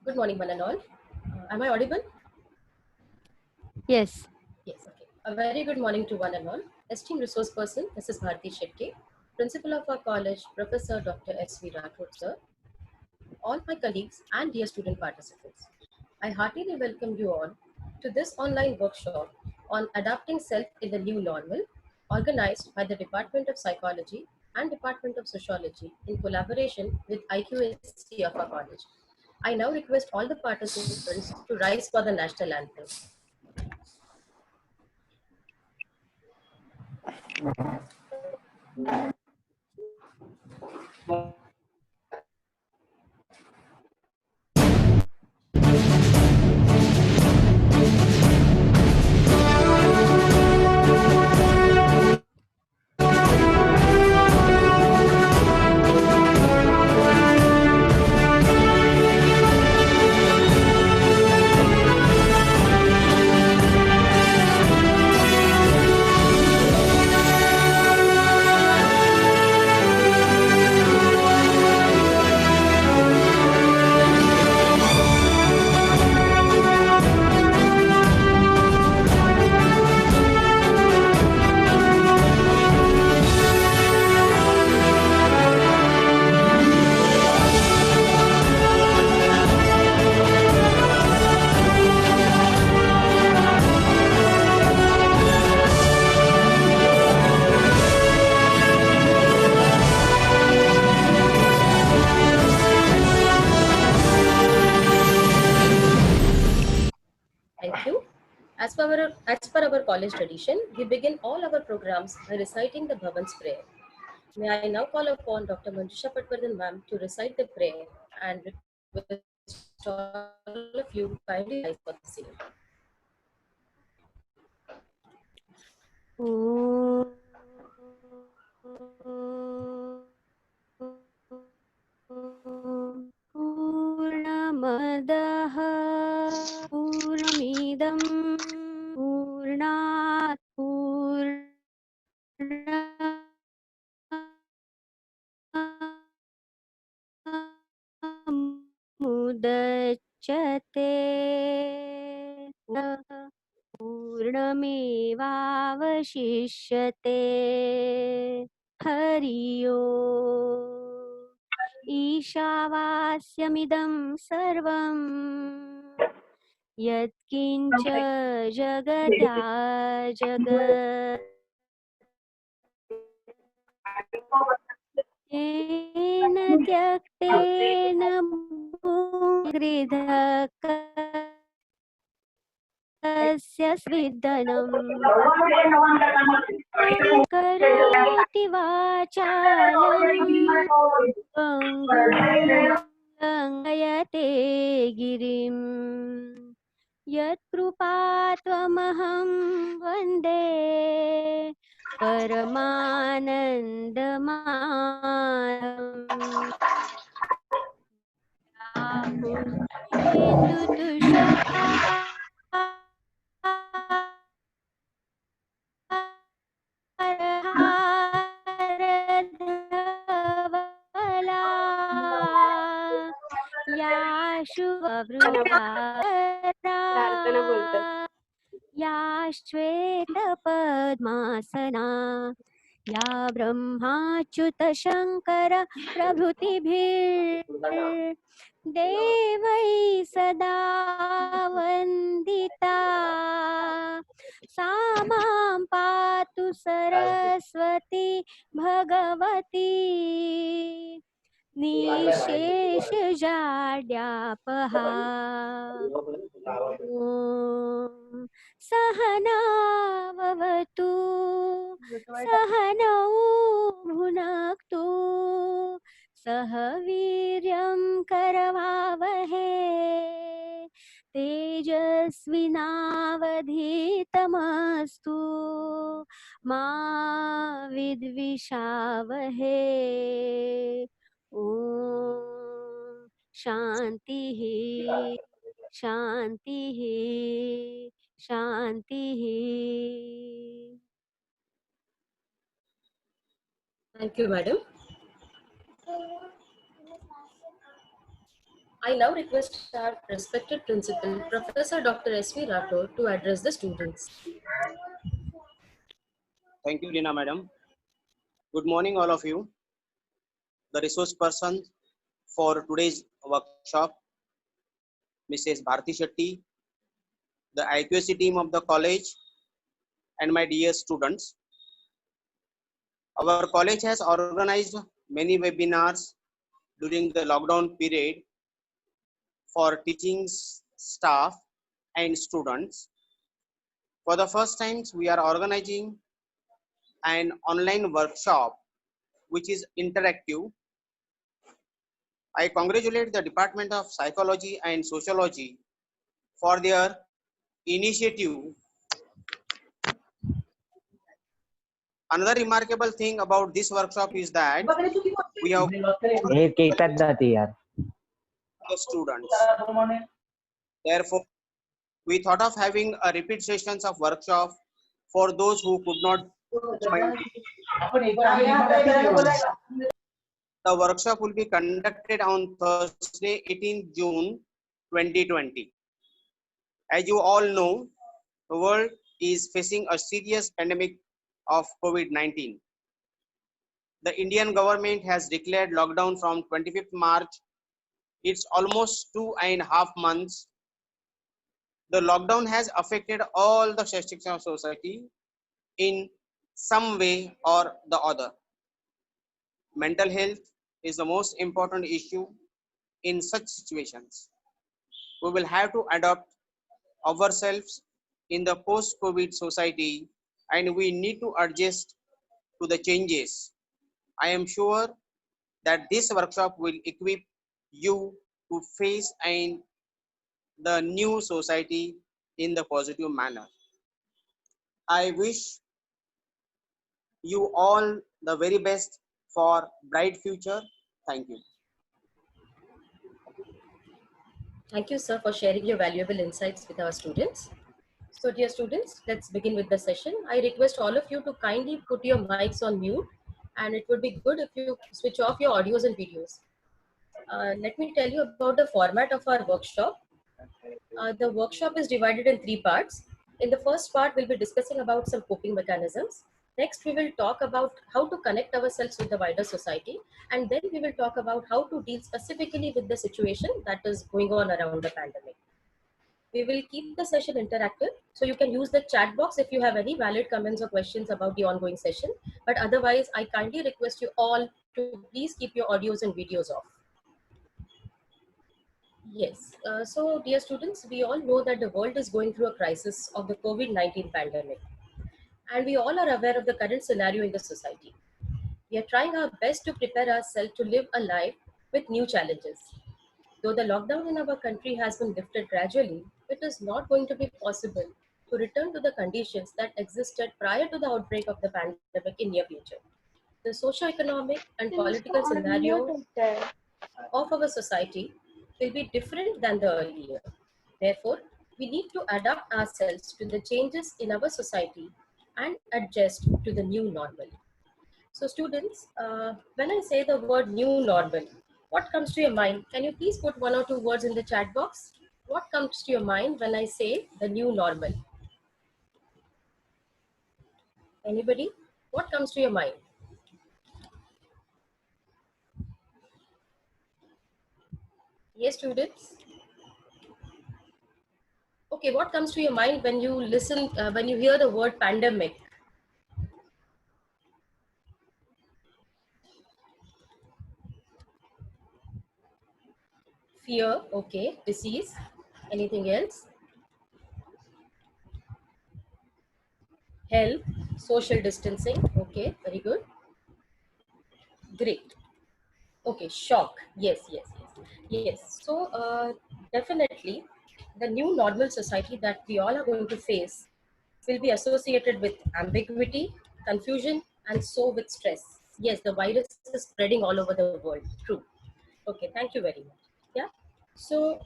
Good morning, one and all. Am I audible? Yes. Yes, okay. A very good morning to one and all. Esteemed resource person, Mrs. Bharti Shetty, Principal of our college, Professor Dr. S.V. Rathod, sir, all my colleagues, and dear student participants. I heartily welcome you all to this online workshop on adapting self in the new normal, organized by the Department of Psychology and Department of Sociology in collaboration with IQAC of our college. I now request all the participants to rise for the national anthem. Thank you. As per our college tradition, we begin all our programs by reciting the Bhavan's prayer. May I now call upon Dr. Manjusha Patwardhan ma'am to recite the prayer and request all of you kindly rise for the same. पूर्णमदः पूर्णमिदं पूर्णात् पूर्णमुदच्यते पूर्णमेवावशिष्यते हरि ओम् ईशावास्यमिदं सर्वं यत्किञ्च जगत्या जगत् येन त्यक्तेन भूगृधकस्य स्विदनम् करोति वाचालं लङ्घयते गिरिं यत्कृपात्वमहं वन्दे धवला या शुभवृता या श्वेतपद्मासना या ब्रह्माच्युतशङ्कर प्रभृतिभिर्देवैः सदा वन्दिता सा मां पातु सरस्वती भगवती निःशेषजाड्यापहा ॐ सहनाववतु सहनौ भुनक्तु सह वीर्यं करवावहे तेजस्विनावधीतमस्तु मा विद्विषावहे ॐ शान्तिः शान्तिः शान्तिः Thank you, madam. I now request our respected principal, Professor Dr. S.V. Rathore, to address the students. Thank you, Rina Madam. Good morning, all of you. The resource person for today's workshop, Mrs. Bharti Shetty, the IQAC team of the college, and my dear students. Our college has organized many webinars during the lockdown period for teaching staff and students. For the first time, we are organizing an online workshop which is interactive. I congratulate the Department of Psychology and Sociology for their initiative. Another remarkable thing about this workshop is that we have एक एकाच जाती यार the students. Therefore, we thought of having a repeat sessions of workshop for those who could not join. The workshop will be conducted on Thursday, 18th June 2020. As you all know, the world is facing a serious pandemic of COVID-19. The Indian government has declared lockdown from 25th March. It's almost 2.5 months. The lockdown has affected all the sections of society in some way or the other. Mental health is the most important issue in such situations. We will have to adapt ourselves in the post-COVID society, and we need to adjust to the changes. I am sure that this workshop will equip you to face and the new society in the positive manner. I wish you all the very best for bright future. Thank you. Thank you, sir, for sharing your valuable insights with our students. So, dear students, let's begin with the session. I request all of you to kindly put your mics on mute, and it would be good if you switch off your audios and videos. Let me tell you about the format of our workshop. The workshop is divided in 3 parts. In the first part, we'll be discussing about some coping mechanisms. Next, we will talk about how to connect ourselves with the wider society. And then we will talk about how to deal specifically with the situation that is going on around the pandemic. We will keep the session interactive, so you can use the chat box if you have any valid comments or questions about the ongoing session. But otherwise, I kindly request you all to please keep your audios and videos off. Yes. So, dear students, we all know that the world is going through a crisis of the COVID-19 pandemic. And we all are aware of the current scenario in the society. We are trying our best to prepare ourselves to live a life with new challenges. Though the lockdown in our country has been lifted gradually, it is not going to be possible to return to the conditions that existed prior to the outbreak of the pandemic in near future. The socio-economic and political scenario of our society will be different than the earlier. Therefore, we need to adapt ourselves to the changes in our society and adjust to the new normal. So students, when I say the word new normal, what comes to your mind? Can you please put 1 or 2 words in the chat box? What comes to your mind when I say the new normal? Anybody? What comes to your mind? Yes, students. Okay, what comes to your mind when you listen, when you hear the word pandemic? Fear, okay. Disease, anything else? Health, social distancing, okay, very good. Great. Okay, shock. Yes, yes, yes. Yes. So, definitely, the new normal society that we all are going to face will be associated with ambiguity, confusion, and so with stress. Yes, the virus is spreading all over the world. True. Okay, thank you very much. Yeah. So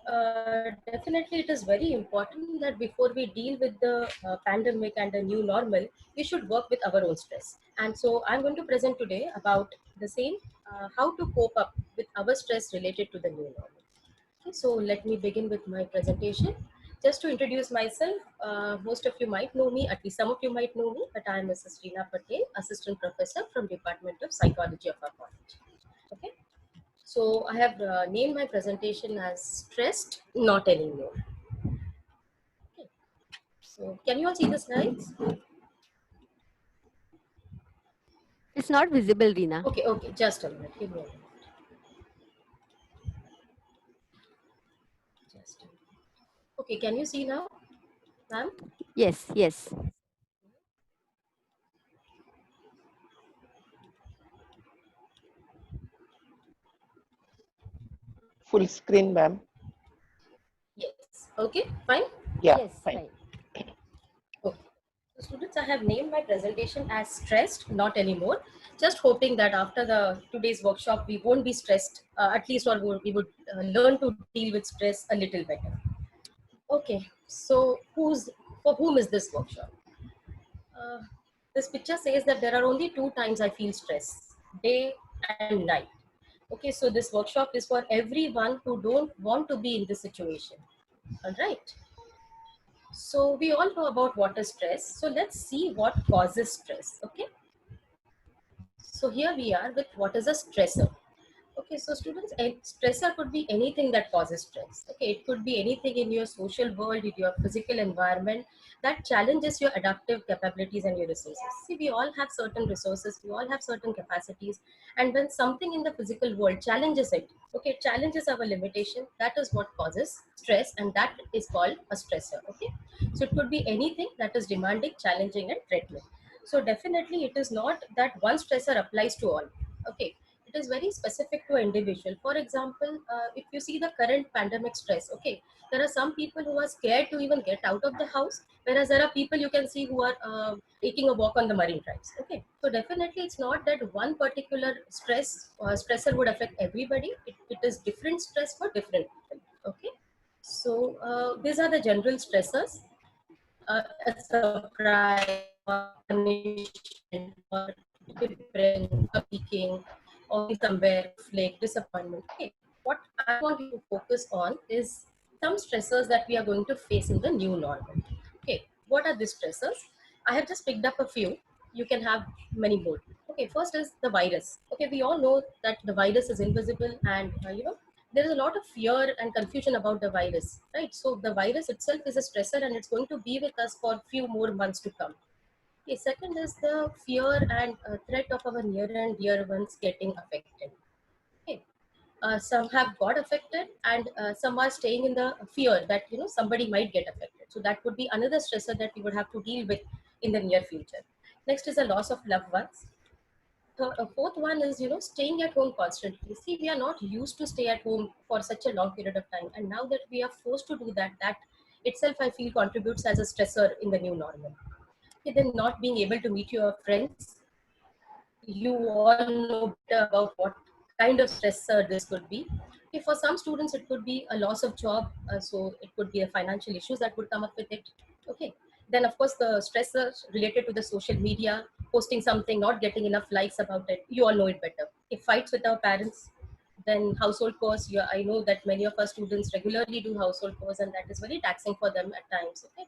definitely it is very important that before we deal with the pandemic and the new normal, we should work with our own stress. And so I'm going to present today about the same, how to cope up with our stress related to the new normal. Okay, so let me begin with my presentation. Just to introduce myself, most of you might know me, at least some of you might know me, but I am Mrs. Reena Patel, Assistant Professor from Department of Psychology of our college. Okay, so I have named my presentation as Stressed, Not Anymore. Okay, so can you all see the slides? It's not visible, Reena. Okay, okay, just a minute, give me a minute. Just a minute. Okay, can you see now, ma'am? Yes, yes. Full screen, ma'am. Yes. Okay, fine. Yeah, Yes, fine. Okay. So students, I have named my presentation as Stressed, Not Anymore. Just hoping that after the today's workshop, we won't be stressed, at least, or we would learn to deal with stress a little better. Okay, so for whom is this workshop? Uh, this picture says that there are only 2 times I feel stress, day and night. Okay, so this workshop is for everyone who don't want to be in this situation. All right. So we all know about what is stress. So let's see what causes stress. Okay. So here we are with what is a stressor. Okay, so students, a stressor could be anything that causes stress. Okay, it could be anything in your social world, in your physical environment that challenges your adaptive capabilities and your resources. See, we all have certain resources, we all have certain capacities, and when something in the physical world challenges it, okay, it challenges our limitation, that is what causes stress, and that is called a stressor. Okay, so it could be anything that is demanding, challenging, and threatening. So definitely, it is not that one stressor applies to all. Okay, it is very specific to individual. For example, if you see the current pandemic stress, okay, there are some people who are scared to even get out of the house, whereas there are people you can see who are taking a walk on the marine drives. Okay, so definitely it's not that one particular stressor would affect everybody. It is different stress for different people. Okay, so these are the general stressors. A surprise or punishment or depression or peaking or somewhere flake disappointment. Okay, what I want you to focus on is some stressors that we are going to face in the new normal. Okay, what are these stressors? I have just picked up a few. You can have many more. Okay, first is the virus. Okay, we all know that the virus is invisible, and there is a lot of fear and confusion about the virus, right? So the virus itself is a stressor, and it's going to be with us for a few more months to come. Okay, second is the fear and threat of our near and dear ones getting affected. Okay, some have got affected, and some are staying in the fear that somebody might get affected. So that would be another stressor that we would have to deal with in the near future. Next is the loss of loved ones. Fourth one is staying at home constantly. See, we are not used to stay at home for such a long period of time, and now that we are forced to do that, that itself I feel contributes as a stressor in the new normal. Okay, then not being able to meet your friends. You all know better about what kind of stressor this could be. Okay, for some students it could be a loss of job, so it could be a financial issues that would come up with it. Okay, then of course the stressors related to the social media, posting something, not getting enough likes about it. You all know it better. If fights with our parents, then household chores. I know that many of our students regularly do household chores, and that is very taxing for them at times. Okay,